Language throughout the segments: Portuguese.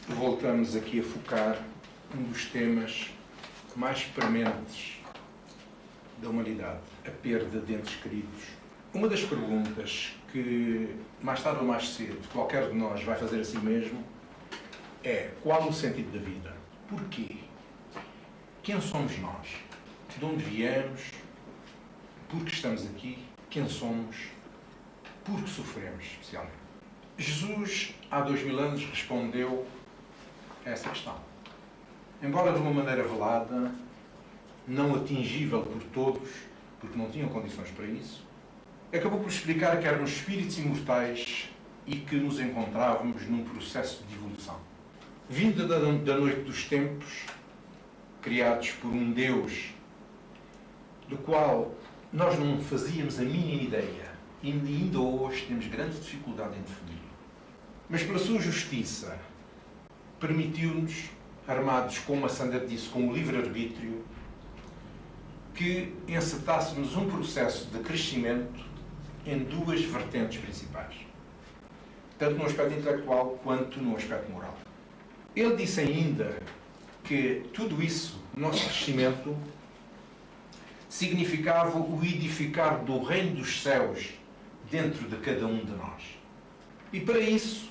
voltamos aqui a focar um dos temas mais prementes da humanidade, a perda de entes queridos. Uma das perguntas que, mais tarde ou mais cedo, qualquer de nós vai fazer a si mesmo é: qual o sentido da vida? Porquê? Quem somos nós? De onde viemos? Por que estamos aqui? Quem somos? Por que sofremos, especialmente? Jesus, há 2000 anos, respondeu a essa questão. Embora de uma maneira velada, não atingível por todos, porque não tinham condições para isso, acabou por explicar que éramos espíritos imortais e que nos encontrávamos num processo de evolução. Vinda da noite dos tempos, criados por um Deus do qual nós não fazíamos a mínima ideia e ainda hoje temos grande dificuldade em definir. Mas pela sua justiça permitiu-nos, armados, como a Sandra disse, com o livre-arbítrio, que encetássemos um processo de crescimento em duas vertentes principais, tanto no aspecto intelectual quanto no aspecto moral. Ele disse ainda que tudo isso, o nosso crescimento, significava o edificar do reino dos céus dentro de cada um de nós. E para isso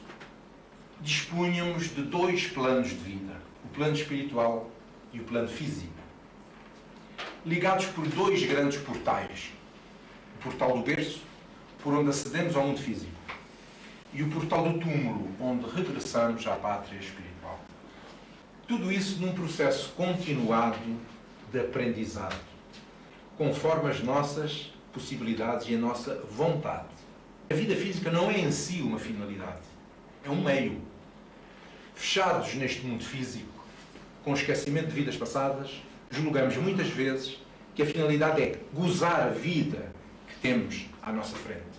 dispunhamos de dois planos de vida, o plano espiritual e o plano físico, ligados por dois grandes portais: o portal do berço, por onde acedemos ao mundo físico, e o portal do túmulo, onde regressamos à pátria espiritual. Tudo isso num processo continuado de aprendizado, conforme as nossas possibilidades e a nossa vontade. A vida física não é em si uma finalidade, é um meio. Fechados neste mundo físico, com esquecimento de vidas passadas, julgamos muitas vezes que a finalidade é gozar a vida que temos à nossa frente.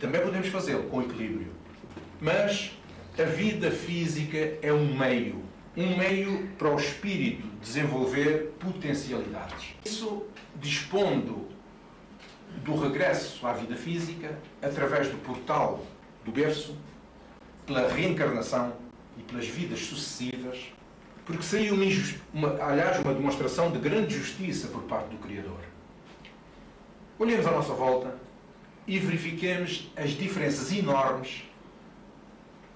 Também podemos fazê-lo com equilíbrio, mas a vida física é um meio para o espírito desenvolver potencialidades. Isso dispondo do regresso à vida física através do portal do berço, pela reencarnação e pelas vidas sucessivas, porque seria uma demonstração de grande justiça por parte do Criador. Olhemos à nossa volta e verifiquemos as diferenças enormes,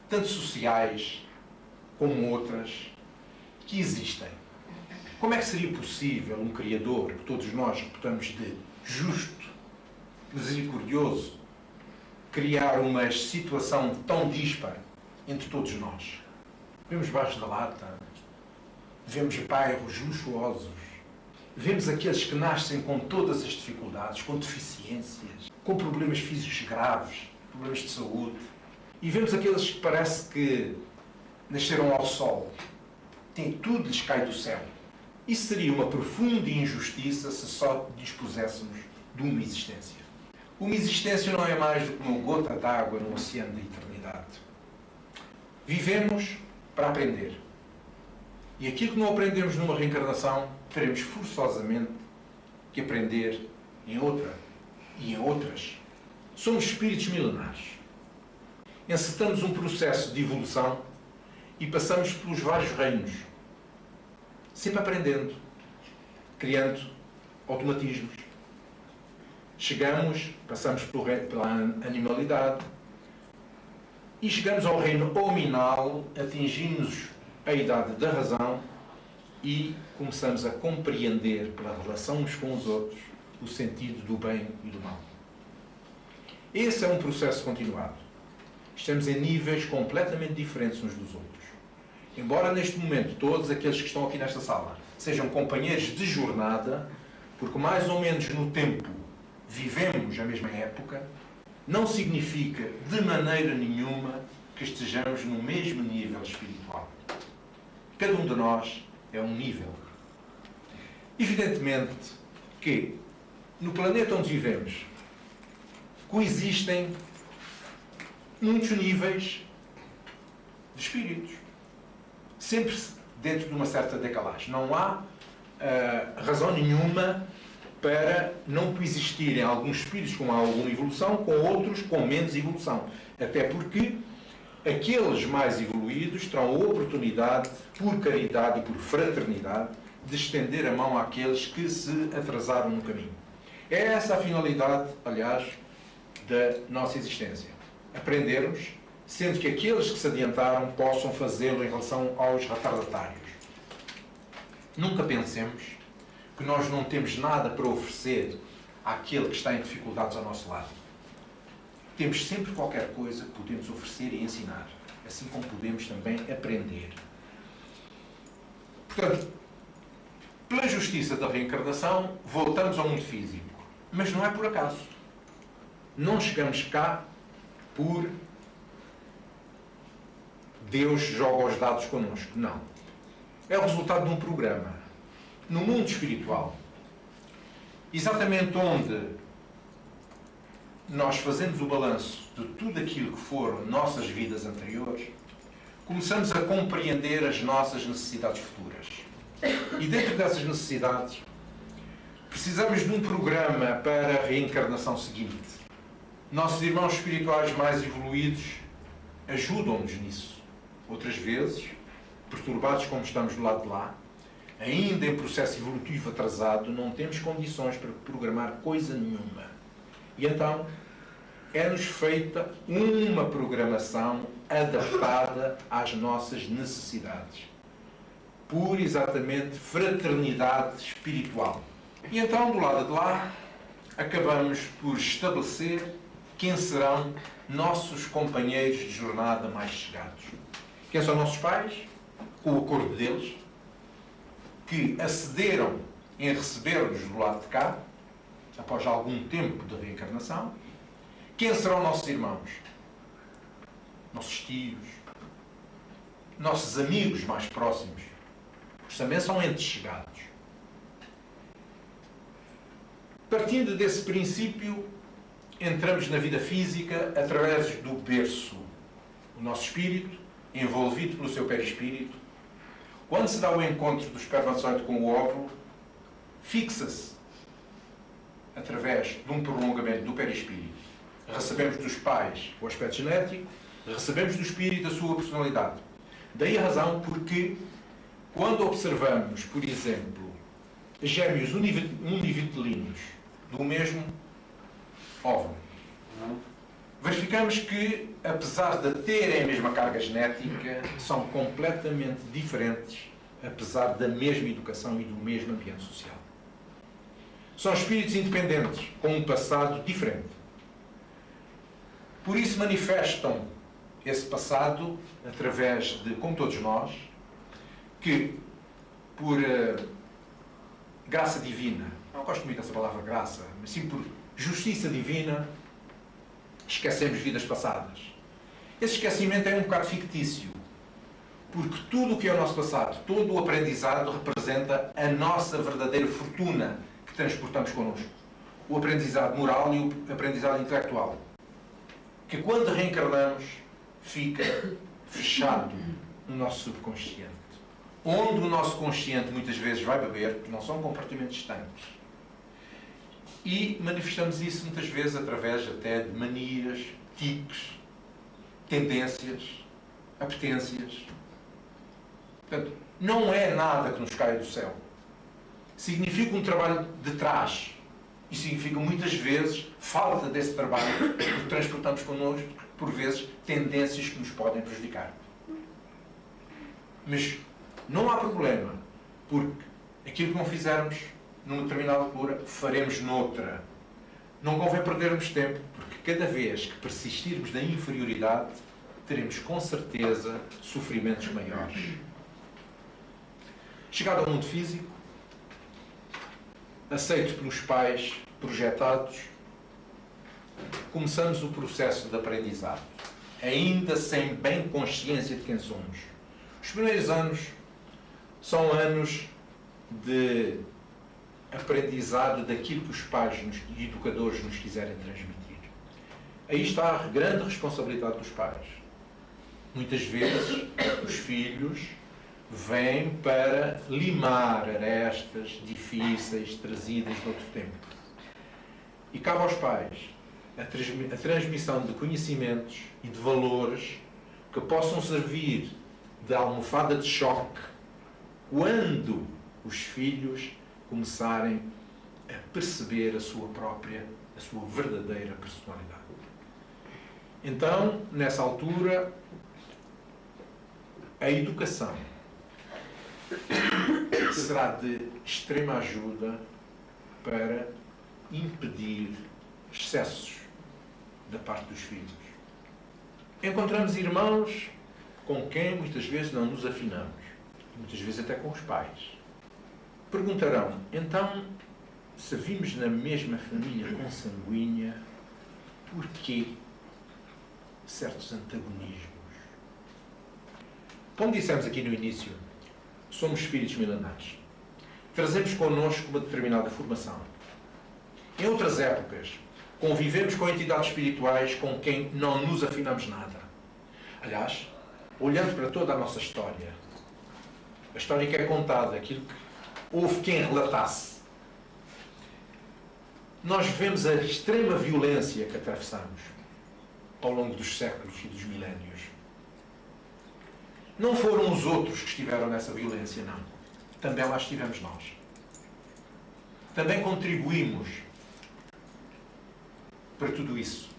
tanto sociais como outras, que existem. Como é que seria possível um Criador, que todos nós reputamos de justo, misericordioso, criar uma situação tão dispar entre todos nós? Vemos baixo da lata, vemos bairros luxuosos, vemos aqueles que nascem com todas as dificuldades, com deficiências, com problemas físicos graves, problemas de saúde, e vemos aqueles que parece que nasceram ao sol, tudo lhes cai do céu. Isso seria uma profunda injustiça se só dispuséssemos de uma existência. Uma existência não é mais do que uma gota d'água no oceano da eternidade. Vivemos para aprender. E aquilo que não aprendemos numa reencarnação, teremos forçosamente que aprender em outra e em outras. Somos espíritos milenares. Encetamos um processo de evolução e passamos pelos vários reinos, sempre aprendendo, criando automatismos. Passamos pela animalidade e chegamos ao reino hominal, atingimos a idade da razão e começamos a compreender, pela relação uns com os outros, o sentido do bem e do mal. Esse é um processo continuado. Estamos em níveis completamente diferentes uns dos outros. Embora neste momento todos aqueles que estão aqui nesta sala sejam companheiros de jornada, porque mais ou menos no tempo vivemos a mesma época, não significa de maneira nenhuma que estejamos no mesmo nível espiritual. Cada um de nós é um nível. Evidentemente que no planeta onde vivemos coexistem muitos níveis de espíritos, sempre dentro de uma certa decalagem. Não há razão nenhuma para não coexistirem alguns espíritos com alguma evolução com outros com menos evolução. Até porque aqueles mais evoluídos terão a oportunidade, por caridade e por fraternidade, de estender a mão àqueles que se atrasaram no caminho. É essa a finalidade, aliás, da nossa existência. Aprendermos, sendo que aqueles que se adiantaram possam fazê-lo em relação aos retardatários. Nunca pensemos que nós não temos nada para oferecer àquele que está em dificuldades ao nosso lado. Temos sempre qualquer coisa que podemos oferecer e ensinar, assim como podemos também aprender. Portanto, pela justiça da reencarnação, voltamos ao mundo físico. Mas não é por acaso. Não chegamos cá por Deus joga os dados connosco. Não. É o resultado de um programa. No mundo espiritual, exatamente onde nós fazemos o balanço de tudo aquilo que foram nossas vidas anteriores, começamos a compreender as nossas necessidades futuras. E dentro dessas necessidades, precisamos de um programa para a reencarnação seguinte. Nossos irmãos espirituais mais evoluídos ajudam-nos nisso. Outras vezes, perturbados como estamos do lado de lá, ainda em processo evolutivo atrasado, não temos condições para programar coisa nenhuma. E então, é-nos feita uma programação adaptada às nossas necessidades. Por exatamente fraternidade espiritual. E então, do lado de lá, acabamos por estabelecer quem serão nossos companheiros de jornada mais chegados. Quem são nossos pais, com o acordo deles, que acederam em receber-nos do lado de cá, após algum tempo de reencarnação. Quem serão nossos irmãos? Nossos tios, nossos amigos mais próximos, porque também são entes chegados. Partindo desse princípio, entramos na vida física através do berço. O nosso espírito, envolvido pelo seu perispírito, quando se dá o encontro do espermatozoide com o óvulo, fixa-se através de um prolongamento do perispírito. Recebemos dos pais o aspecto genético, recebemos do espírito a sua personalidade. Daí a razão porque, quando observamos, por exemplo, gêmeos univitelinos do mesmo óvulo, verificamos que, apesar de terem a mesma carga genética, são completamente diferentes, apesar da mesma educação e do mesmo ambiente social. São espíritos independentes, com um passado diferente. Por isso manifestam esse passado através de, como todos nós, que por graça divina, não gosto muito dessa palavra graça, mas sim por justiça divina, esquecemos vidas passadas. Esse esquecimento é um bocado fictício, porque tudo o que é o nosso passado, todo o aprendizado representa a nossa verdadeira fortuna que transportamos connosco. O aprendizado moral e o aprendizado intelectual, que quando reencarnamos fica fechado no nosso subconsciente, onde o nosso consciente muitas vezes vai beber, porque não são comportamentos estanques. E manifestamos isso muitas vezes através até de manias, tiques, tendências, apetências. Portanto, não é nada que nos caia do céu. Significa um trabalho de trás. E significa muitas vezes falta desse trabalho que transportamos connosco, por vezes, tendências que nos podem prejudicar. Mas não há problema, porque aquilo que não fizermos numa determinada altura, faremos noutra. Não convém perdermos tempo, porque cada vez que persistirmos na inferioridade, teremos com certeza sofrimentos maiores. Chegado ao mundo físico, aceito pelos pais projetados, começamos o processo de aprendizado, ainda sem bem consciência de quem somos. Os primeiros anos são anos de aprendizado daquilo que os pais e educadores nos quiserem transmitir. Aí está a grande responsabilidade dos pais. Muitas vezes os filhos vêm para limar arestas difíceis trazidas de outro tempo. E cabe aos pais a transmissão de conhecimentos e de valores que possam servir de almofada de choque quando os filhos começarem a perceber a sua verdadeira personalidade. Então, nessa altura, a educação será de extrema ajuda para impedir excessos da parte dos filhos. Encontramos irmãos com quem muitas vezes não nos afinamos, muitas vezes até com os pais. Perguntarão, então, se vimos na mesma família consanguínea, porquê certos antagonismos? Como dissemos aqui no início, somos espíritos milenares. Trazemos connosco uma determinada formação. Em outras épocas, convivemos com entidades espirituais com quem não nos afinamos nada. Aliás, olhando para toda a nossa história, a história que é contada, aquilo que houve quem relatasse, nós vemos a extrema violência que atravessamos ao longo dos séculos e dos milénios. Não foram os outros que estiveram nessa violência, não. Também lá estivemos nós. Também contribuímos para tudo isso.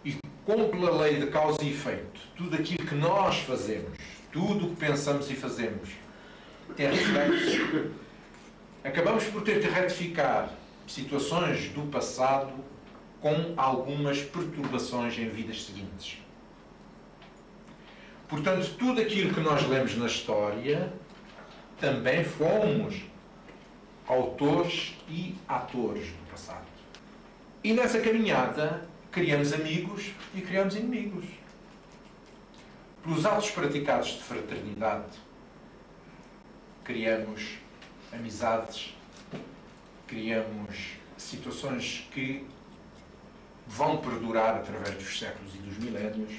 E como pela lei de causa e efeito, tudo aquilo que nós fazemos, tudo o que pensamos e fazemos, tem reflexos. Acabamos por ter que retificar situações do passado com algumas perturbações em vidas seguintes. Portanto, tudo aquilo que nós lemos na história, também fomos autores e atores do passado. E nessa caminhada, criamos amigos e criamos inimigos. Pelos atos praticados de fraternidade, criamos amizades, criamos situações que vão perdurar através dos séculos e dos milénios,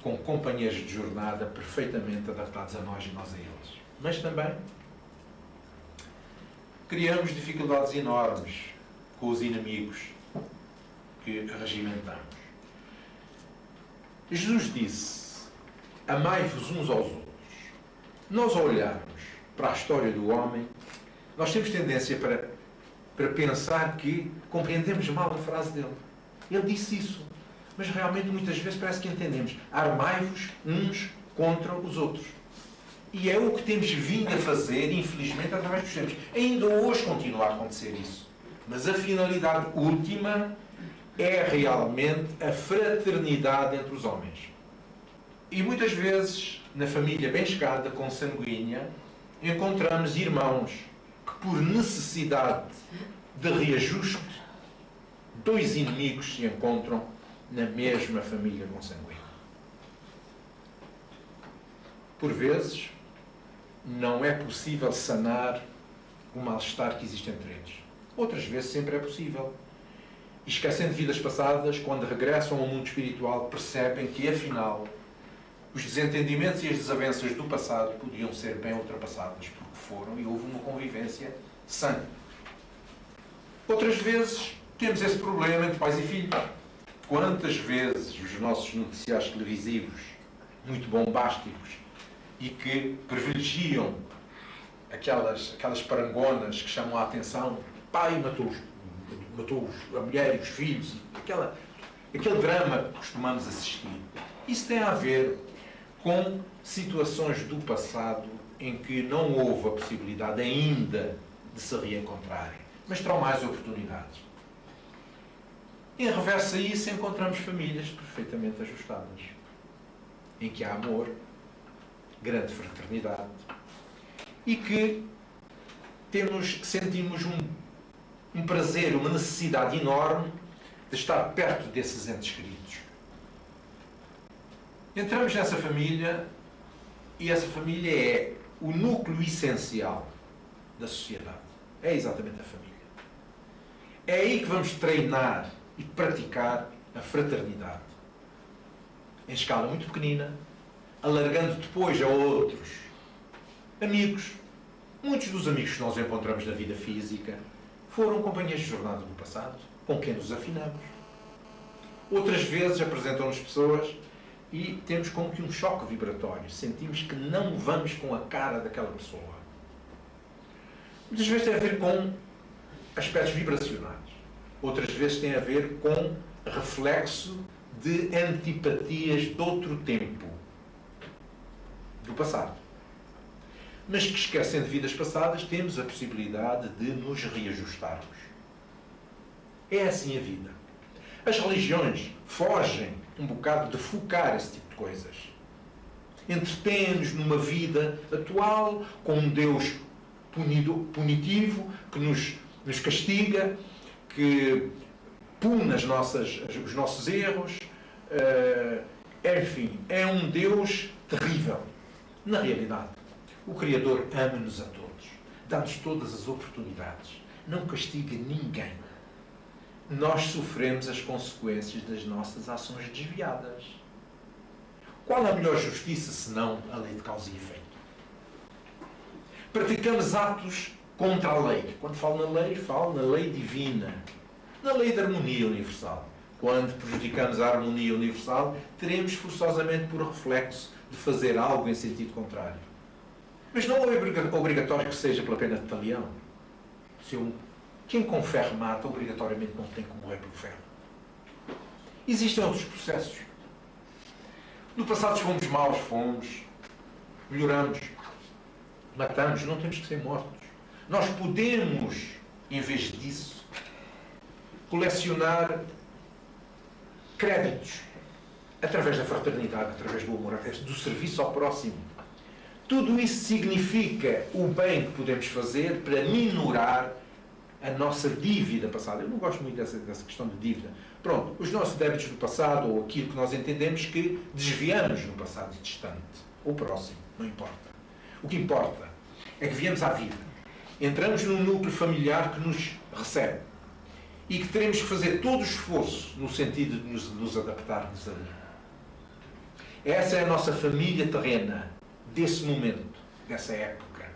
com companheiros de jornada perfeitamente adaptados a nós e nós a eles. Mas também criamos dificuldades enormes com os inimigos que regimentamos. Jesus disse: amai-vos uns aos outros. Nós, ao olharmos para a história do homem, nós temos tendência para pensar que compreendemos mal a frase dele. Ele disse isso. Mas realmente muitas vezes parece que entendemos. Armai-vos uns contra os outros. E é o que temos vindo a fazer, infelizmente, através dos tempos. Ainda hoje continua a acontecer isso. Mas a finalidade última é realmente a fraternidade entre os homens. E muitas vezes, na família bem chegada, consanguínea, encontramos irmãos que, por necessidade de reajuste, dois inimigos se encontram na mesma família consanguínea. Por vezes, não é possível sanar o mal-estar que existe entre eles. Outras vezes, sempre é possível. E esquecendo vidas passadas, quando regressam ao mundo espiritual, percebem que, afinal, os desentendimentos e as desavenças do passado podiam ser bem ultrapassadas, porque foram e houve uma convivência sã. Outras vezes, temos esse problema entre pais e filhos. Quantas vezes os nossos noticiários televisivos, muito bombásticos, e que privilegiam aquelas parangonas que chamam a atenção, pai matou a mulher e os filhos, aquele drama que costumamos assistir. Isso tem a ver com situações do passado em que não houve a possibilidade ainda de se reencontrarem, mas terão mais oportunidades. Em reverso a isso, encontramos famílias perfeitamente ajustadas, em que há amor, grande fraternidade, e que sentimos um prazer, uma necessidade enorme de estar perto desses entes queridos. Entramos nessa família e essa família é o núcleo essencial da sociedade. É exatamente a família. É aí que vamos treinar e praticar a fraternidade. Em escala muito pequenina, alargando depois a outros amigos. Muitos dos amigos que nós encontramos na vida física foram companheiros de jornada do passado, com quem nos afinamos. Outras vezes apresentam-nos pessoas e temos como que um choque vibratório. Sentimos que não vamos com a cara daquela pessoa. Muitas vezes tem a ver com aspectos vibracionais. Outras vezes tem a ver com reflexo de antipatias de outro tempo, do passado. Mas que, esquecendo de vidas passadas, temos a possibilidade de nos reajustarmos. É assim a vida. As religiões fogem um bocado de focar esse tipo de coisas. Entretêm-nos numa vida atual, com um Deus punitivo, que nos castiga, que pune os nossos erros. Enfim, é um Deus terrível. Na realidade, o Criador ama-nos a todos, dá-nos todas as oportunidades, não castiga ninguém. Nós sofremos as consequências das nossas ações desviadas. Qual a melhor justiça senão a lei de causa e efeito? Praticamos atos contra a lei. Quando falo na lei divina, na lei da harmonia universal. Quando prejudicamos a harmonia universal, teremos forçosamente por reflexo de fazer algo em sentido contrário. Mas não é obrigatório que seja pela pena de talião. Quem com ferro mata, obrigatoriamente não tem que morrer pelo ferro. Existem outros processos. No passado fomos maus, melhoramos, matamos, não temos que ser mortos. Nós podemos, em vez disso, colecionar créditos através da fraternidade, através do amor, através do serviço ao próximo. Tudo isso significa o bem que podemos fazer para minorar a nossa dívida passada. Eu não gosto muito dessa questão de dívida. Pronto, os nossos débitos do passado, ou aquilo que nós entendemos que desviamos no passado distante, ou próximo, não importa. O que importa é que viemos à vida. Entramos num núcleo familiar que nos recebe e que teremos que fazer todo o esforço no sentido de nos adaptarmos ali. Essa é a nossa família terrena, desse momento, dessa época.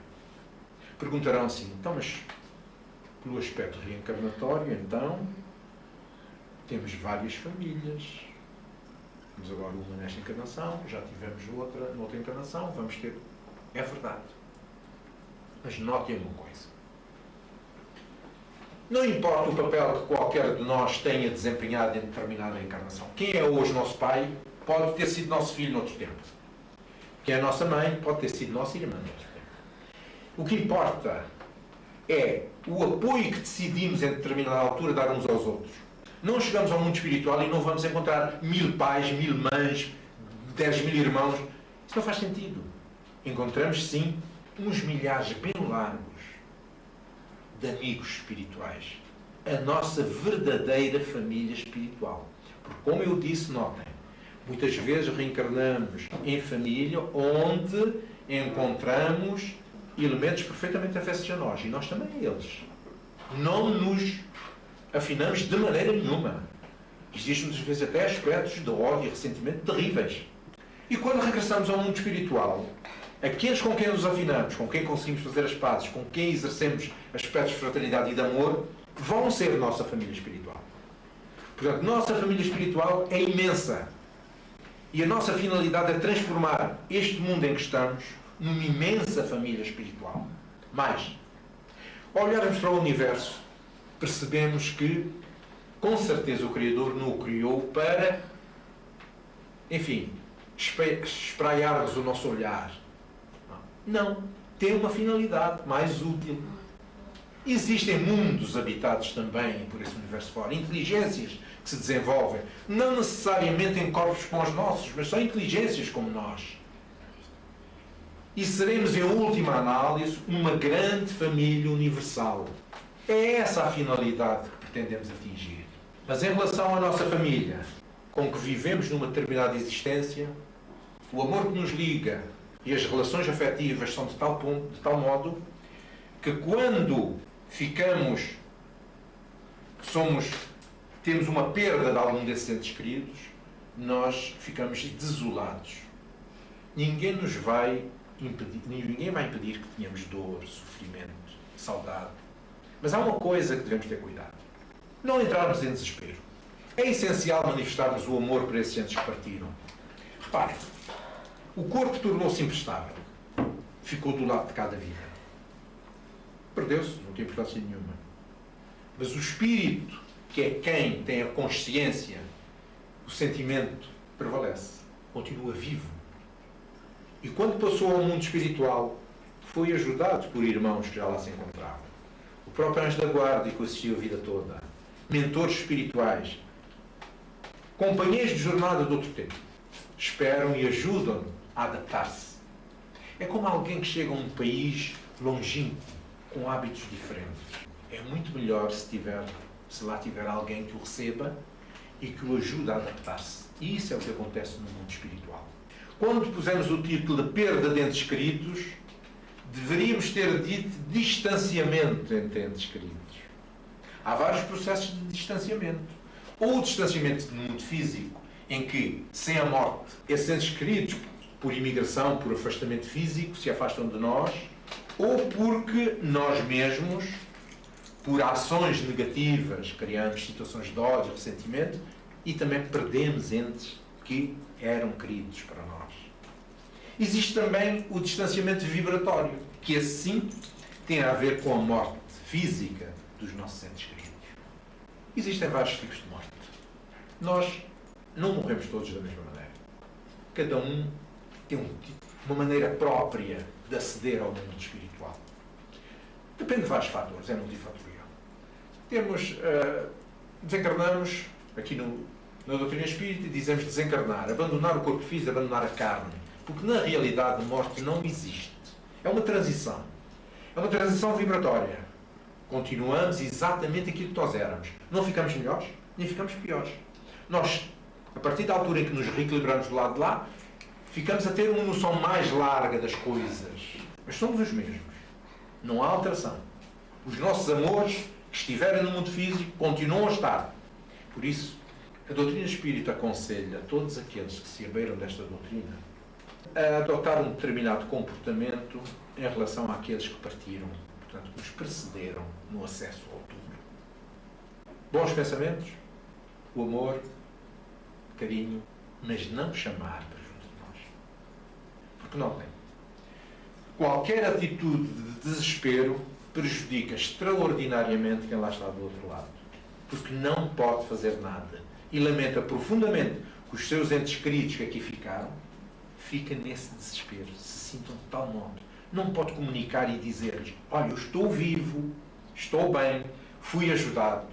Perguntarão assim, então, mas pelo aspecto reencarnatório, então, temos várias famílias. Temos agora uma nesta encarnação, já tivemos noutra encarnação, vamos ter... É verdade. Mas notem uma coisa. Não importa o papel que qualquer de nós tenha desempenhado em determinada encarnação. Quem é hoje nosso pai pode ter sido nosso filho noutro tempo. Quem é nossa mãe pode ter sido nossa irmã noutro tempo. O que importa é o apoio que decidimos em determinada altura dar uns aos outros. Não chegamos ao mundo espiritual e não vamos encontrar 1000 pais, 1000 mães, 10.000 irmãos. Isso não faz sentido. Encontramos, sim, uns milhares bem largos de amigos espirituais. A nossa verdadeira família espiritual. Porque, como eu disse, notem, muitas vezes reencarnamos em família onde encontramos elementos perfeitamente avessos a nós. E nós também a eles. Não nos afinamos de maneira nenhuma. Existem muitas vezes até aspectos de ódio e ressentimento terríveis. E quando regressamos ao mundo espiritual, aqueles com quem nos afinamos, com quem conseguimos fazer as pazes, com quem exercemos aspectos de fraternidade e de amor, vão ser a nossa família espiritual. Portanto, nossa família espiritual é imensa. E a nossa finalidade é transformar este mundo em que estamos numa imensa família espiritual. Mas, ao olharmos para o universo, percebemos que, com certeza, o Criador não o criou para, enfim, espraiar-nos o nosso olhar. Não. Tem uma finalidade mais útil. Existem mundos habitados também por esse universo fora. Inteligências que se desenvolvem. Não necessariamente em corpos como os nossos, mas são inteligências como nós. E seremos, em última análise, uma grande família universal. É essa a finalidade que pretendemos atingir. Mas em relação à nossa família, com que vivemos numa determinada existência, o amor que nos liga e as relações afetivas são de tal modo que quando temos uma perda de algum desses entes queridos, nós ficamos desolados. Ninguém vai impedir que tenhamos dor, sofrimento, saudade. Mas há uma coisa que devemos ter cuidado. Não entrarmos em desespero. É essencial manifestarmos o amor para esses entes que partiram. Reparem, o corpo tornou-se imprestável. Ficou do lado de cada vida. Perdeu-se, não tem importância nenhuma. Mas o espírito, que é quem tem a consciência, o sentimento, prevalece. Continua vivo. E quando passou ao mundo espiritual, foi ajudado por irmãos que já lá se encontravam. O próprio anjo da guarda, que o assistiu a vida toda. Mentores espirituais. Companheiros de jornada de outro tempo. Esperam e ajudam a adaptar-se. É como alguém que chega a um país longínquo, com hábitos diferentes. É muito melhor se lá tiver alguém que o receba e que o ajude a adaptar-se. E isso é o que acontece no mundo espiritual. Quando pusemos o título de perda de entes queridos, deveríamos ter dito distanciamento entre entes queridos. Há vários processos de distanciamento. Ou o distanciamento no mundo físico, em que, sem a morte, esses entes queridos, por imigração, por afastamento físico, se afastam de nós, ou porque nós mesmos, por ações negativas, criamos situações de ódio, ressentimento, e também perdemos entes que eram queridos para nós. Existe também o distanciamento vibratório, que assim tem a ver com a morte física dos nossos entes queridos. Existem vários tipos de morte. Nós não morremos todos da mesma maneira. Cada um tem uma maneira própria de aceder ao mundo espiritual. Depende de vários fatores, é multifatorial. Desencarnamos, aqui na doutrina espírita, dizemos desencarnar, abandonar o corpo físico, abandonar a carne. Porque na realidade a morte não existe. É uma transição. É uma transição vibratória. Continuamos exatamente aquilo que nós éramos. Não ficamos melhores, nem ficamos piores. Nós, a partir da altura em que nos reequilibramos do lado de lá, ficamos a ter uma noção mais larga das coisas. Mas somos os mesmos. Não há alteração. Os nossos amores que estiverem no mundo físico continuam a estar. Por isso, a doutrina espírita aconselha a todos aqueles que se abeiram desta doutrina a adotar um determinado comportamento em relação àqueles que partiram, portanto, que nos precederam no acesso ao túmulo. Bons pensamentos, o amor, carinho, mas não chamar para junto de nós. Porque não tem. Qualquer atitude de desespero prejudica extraordinariamente quem lá está do outro lado. Porque não pode fazer nada. E lamenta profundamente que os seus entes queridos que aqui ficaram, fica nesse desespero, se sintam de tal modo. Não pode comunicar e dizer-lhes: olha, eu estou vivo, estou bem, fui ajudado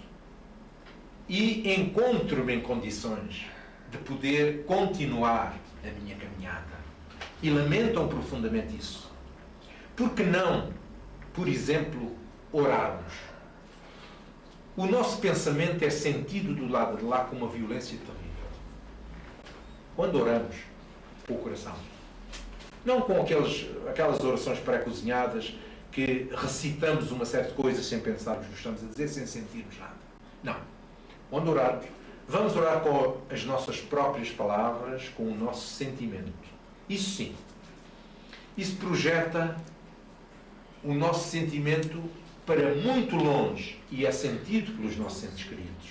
e encontro-me em condições de poder continuar a minha caminhada. E lamentam profundamente isso. Por que não, por exemplo, orarmos? O nosso pensamento é sentido do lado de lá com uma violência terrível. Quando oramos, com o coração. Não com aquelas orações pré-cozinhadas que recitamos uma série de coisas sem pensarmos no que estamos a dizer, sem sentirmos nada. Não. Quando orarmos, vamos orar com as nossas próprias palavras, com o nosso sentimento. Isso sim. Isso projeta o nosso sentimento para muito longe e é sentido pelos nossos entes queridos.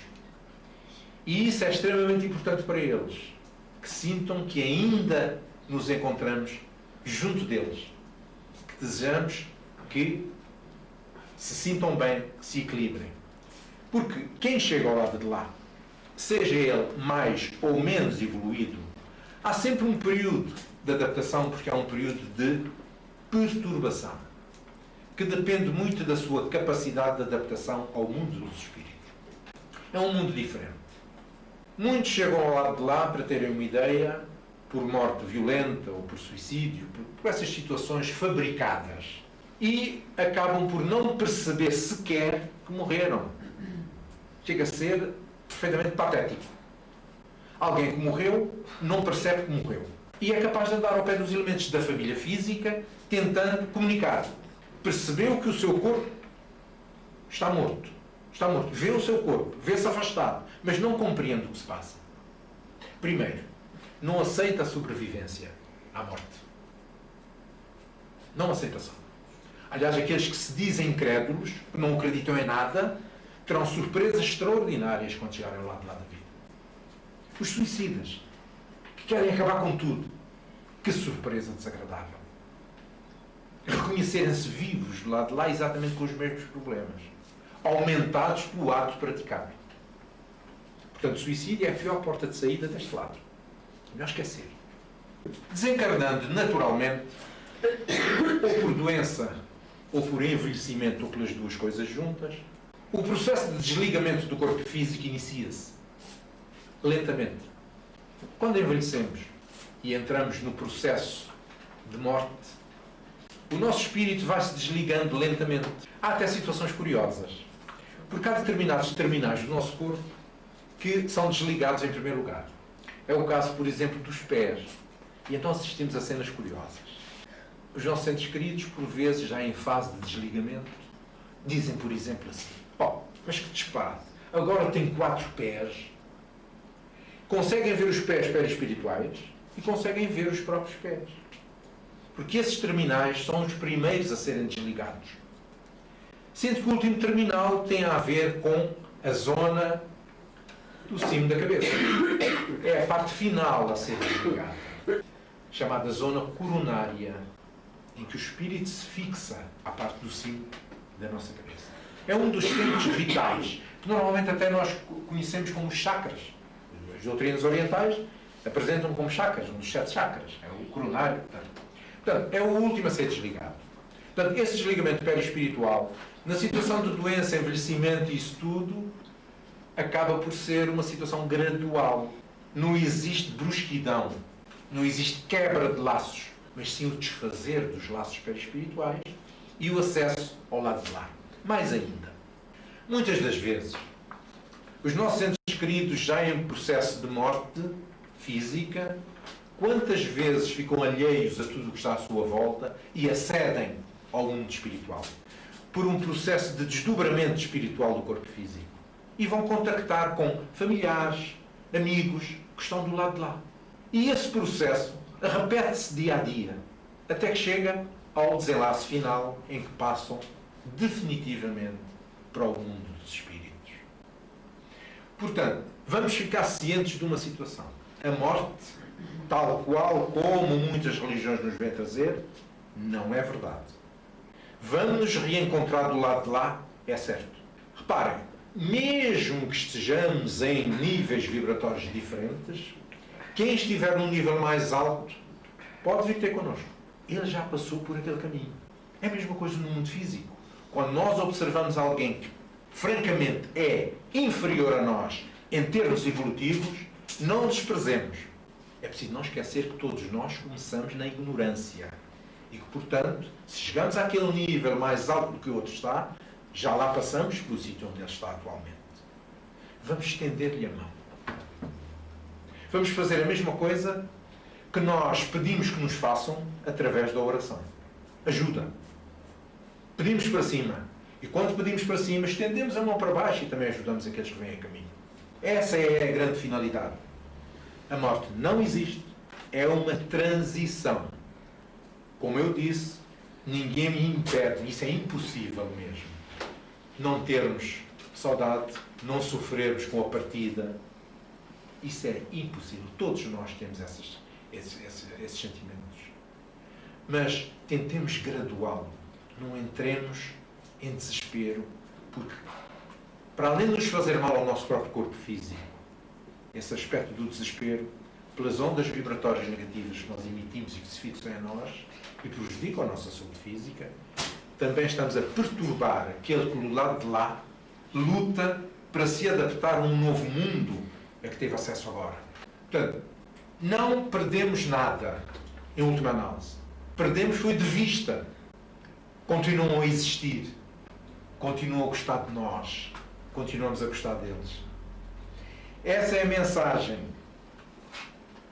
E isso é extremamente importante para eles. Que sintam que ainda nos encontramos junto deles. Que desejamos que se sintam bem, que se equilibrem. Porque quem chega ao lado de lá, seja ele mais ou menos evoluído, há sempre um período de adaptação, porque há um período de perturbação, que depende muito da sua capacidade de adaptação ao mundo dos espíritos. É um mundo diferente. Muitos chegam ao lado de lá para terem uma ideia, por morte violenta ou por suicídio, por essas situações fabricadas. E acabam por não perceber sequer que morreram. Chega a ser perfeitamente patético. Alguém que morreu não percebe que morreu. E é capaz de andar ao pé dos elementos da família física, tentando comunicar. Percebeu que o seu corpo está morto. Está morto. Vê o seu corpo, vê-se afastado, mas não compreende o que se passa. Primeiro, não aceita a sobrevivência à morte. Não aceitação. Aliás, aqueles que se dizem incrédulos, que não acreditam em nada, terão surpresas extraordinárias quando chegarem ao lado da vida. Os suicidas, que querem acabar com tudo. Que surpresa desagradável. Reconhecerem-se vivos do lado de lá exatamente com os mesmos problemas, aumentados pelo ato praticado. Portanto, o suicídio é a pior porta de saída deste lado. Melhor esquecer. Desencarnando naturalmente, ou por doença, ou por envelhecimento, ou pelas duas coisas juntas, o processo de desligamento do corpo físico inicia-se lentamente. Quando envelhecemos e entramos no processo de morte, o nosso espírito vai se desligando lentamente. Há até situações curiosas, porque há determinados terminais do nosso corpo que são desligados em primeiro lugar. É o caso, por exemplo, dos pés. E então assistimos a cenas curiosas. Os nossos entes queridos, por vezes, já em fase de desligamento, dizem, por exemplo, assim: "Oh, mas que disparate, agora tem 4 pés." Conseguem ver os pés perispirituais e conseguem ver os próprios pés. Porque esses terminais são os primeiros a serem desligados. Sendo que o último terminal tem a ver com a zona do cimo da cabeça. É a parte final a ser desligada, chamada zona coronária, em que o espírito se fixa à parte do cimo da nossa cabeça. É um dos centros vitais, que normalmente até nós conhecemos como chakras. As doutrinas orientais apresentam como chakras, um dos 7 chakras. É o coronário. Portanto, é o último a ser desligado. Portanto, esse desligamento perispiritual, na situação de doença, envelhecimento e isso tudo, acaba por ser uma situação gradual. Não existe brusquidão, não existe quebra de laços, mas sim o desfazer dos laços perispirituais e o acesso ao lado de lá. Mais ainda, muitas das vezes, os nossos entes queridos já em processo de morte física, quantas vezes ficam alheios a tudo o que está à sua volta e acedem ao mundo espiritual por um processo de desdobramento espiritual do corpo físico e vão contactar com familiares, amigos que estão do lado de lá. E esse processo repete-se dia a dia até que chega ao desenlace final em que passam definitivamente para o mundo dos espíritos. Portanto, vamos ficar cientes de uma situação. A morte, tal qual como muitas religiões nos vêm trazer, não é verdade. Vamos nos reencontrar do lado de lá, é certo. Reparem, mesmo que estejamos em níveis vibratórios diferentes, quem estiver num nível mais alto pode vir ter connosco. Ele já passou por aquele caminho. É a mesma coisa no mundo físico. Quando nós observamos alguém que, francamente, é inferior a nós em termos evolutivos, não desprezemos. É preciso não esquecer que todos nós começamos na ignorância. E que, portanto, se chegamos àquele nível mais alto do que o outro está, já lá passamos pelo sítio onde ele está atualmente. Vamos estender-lhe a mão. Vamos fazer a mesma coisa que nós pedimos que nos façam através da oração. Ajuda. Pedimos para cima. E quando pedimos para cima, estendemos a mão para baixo e também ajudamos aqueles que vêm a caminho. Essa é a grande finalidade. A morte não existe. É uma transição. Como eu disse, ninguém me impede, isso é impossível mesmo, não termos saudade, não sofrermos com a partida. Isso é impossível. Todos nós temos esses sentimentos. Mas tentemos graduá-lo. Não entremos em desespero, porque, para além de nos fazer mal ao nosso próprio corpo físico, esse aspecto do desespero, pelas ondas vibratórias negativas que nós emitimos e que se fixam em nós e prejudicam a nossa saúde física, também estamos a perturbar aquele que do lado de lá luta para se adaptar a um novo mundo a que teve acesso agora. Portanto, não perdemos nada, em última análise. Perdemos foi de vista. Continuam a existir. Continuam a gostar de nós. Continuamos a gostar deles. Essa é a mensagem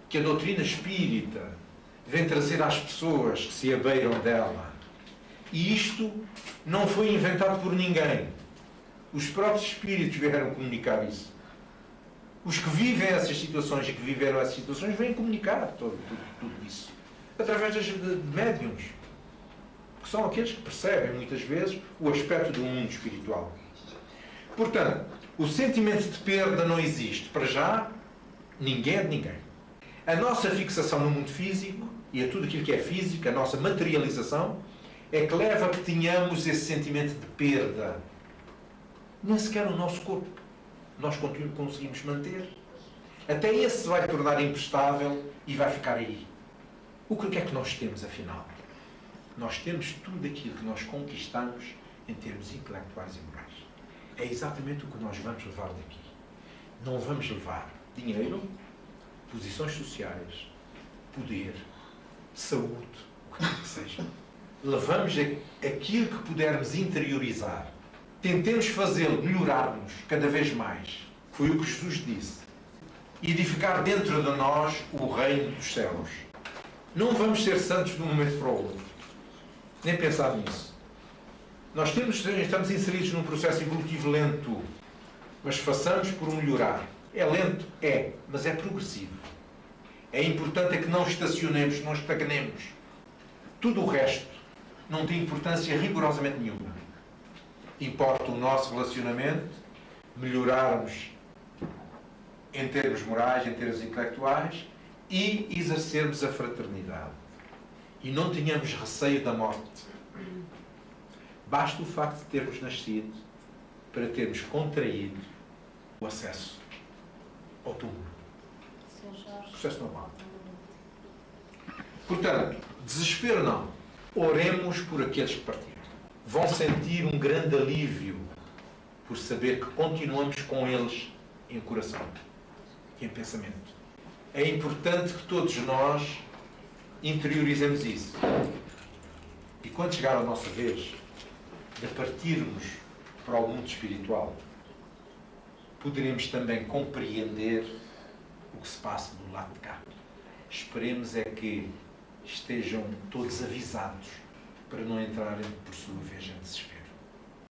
que a doutrina espírita vem trazer às pessoas que se abeiram dela. E isto não foi inventado por ninguém. Os próprios espíritos vieram comunicar isso. Os que vivem essas situações e que viveram essas situações vêm comunicar tudo isso. Através de médiuns. Que são aqueles que percebem, muitas vezes, o aspecto do mundo espiritual. Portanto, o sentimento de perda não existe. Para já, Ninguém é de ninguém. A nossa fixação no mundo físico e a tudo aquilo que é físico, a nossa materialização, é que leva a que tenhamos esse sentimento de perda. Nem sequer o nosso corpo nós conseguimos manter. Até esse vai tornar imprestável e vai ficar aí. O que é que nós temos, afinal? Nós temos tudo aquilo que nós conquistamos em termos intelectuais e morais. É exatamente o que nós vamos levar daqui. Não vamos levar dinheiro, posições sociais, poder, saúde, o que quer que seja. Levamos aquilo que pudermos interiorizar. Tentemos fazê-lo, melhorar-nos cada vez mais. Foi o que Jesus disse. Edificar dentro de nós o reino dos céus. Não vamos ser santos de um momento para o outro. Nem pensar nisso. Nós estamos inseridos num processo evolutivo lento, mas façamos por melhorar. É lento? É, mas é progressivo. É importante é que não estacionemos, não estagnemos. Tudo o resto não tem importância rigorosamente nenhuma. Importa o nosso relacionamento, melhorarmos em termos morais, em termos intelectuais e exercermos a fraternidade. E não tenhamos receio da morte. Basta o facto de termos nascido para termos contraído o acesso ao túmulo. Processo normal. Portanto, desespero não. Oremos por aqueles que partiram. Vão sentir um grande alívio por saber que continuamos com eles em coração e em pensamento. É importante que todos nós interiorizemos isso. E quando chegar a nossa vez de partirmos para o mundo espiritual, poderemos também compreender o que se passa do lado de cá. Esperemos é que estejam todos avisados para não entrarem por sua vez em desespero.